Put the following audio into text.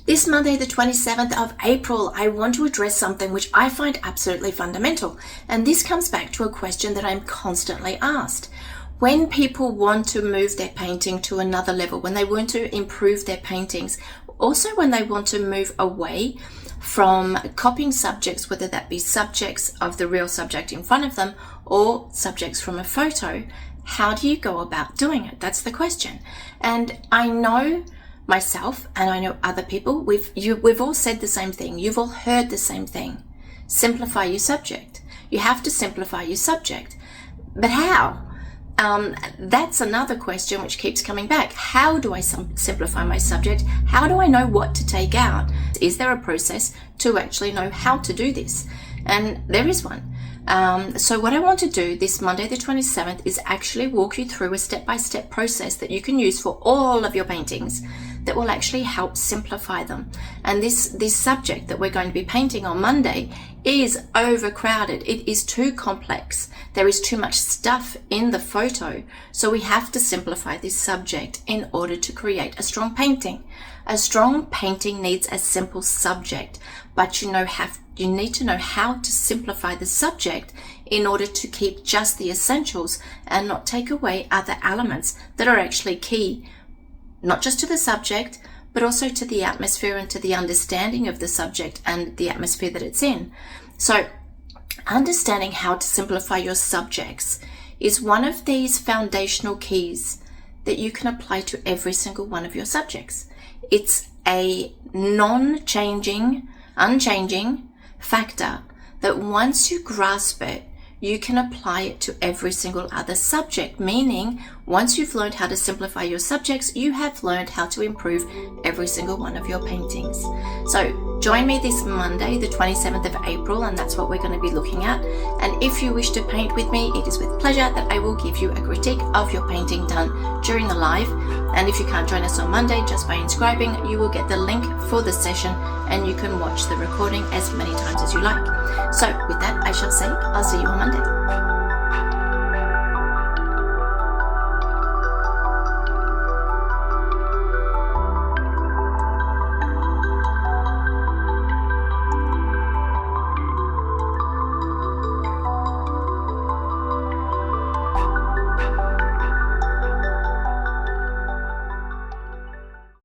This Monday, the 27th of April, I want to address something which I find absolutely fundamental. And this comes back to a question that I'm constantly asked. When people want to move their painting to another level, when they want to improve their paintings, also when they want to move away from copying subjects, whether that be subjects of the real subject in front of them or subjects from a photo, how do you go about doing it? That's the question. And I know myself, and I know other people, we've all said the same thing. You've all heard the same thing. Simplify your subject. You have to simplify your subject. But how? That's another question which keeps coming back. How do I simplify my subject? How do I know what to take out? Is there a process to actually know how to do this? And there is one. So what I want to do this Monday the 27th is actually walk you through a step-by-step process that you can use for all of your paintings that will actually help simplify them. And this subject that we're going to be painting on Monday is overcrowded. It is too complex. There is too much stuff in the photo. So we have to simplify this subject in order to create a strong painting. A strong painting needs a simple subject, but you need to know how to simplify the subject in order to keep just the essentials and not take away other elements that are actually key, not just to the subject, but also to the atmosphere and to the understanding of the subject and the atmosphere that it's in. So understanding how to simplify your subjects is one of these foundational keys that you can apply to every single one of your subjects. It's a unchanging factor that once you grasp it, you can apply it to every single other subject, meaning once you've learned how to simplify your subjects, you have learned how to improve every single one of your paintings. So join me this Monday, the 27th of April, and that's what we're going to be looking at. And if you wish to paint with me, it is with pleasure that I will give you a critique of your painting done during the live. And if you can't join us on Monday, just by inscribing, you will get the link for the session and you can watch the recording as many times as you like. So with that, I shall say, I'll see you on Monday.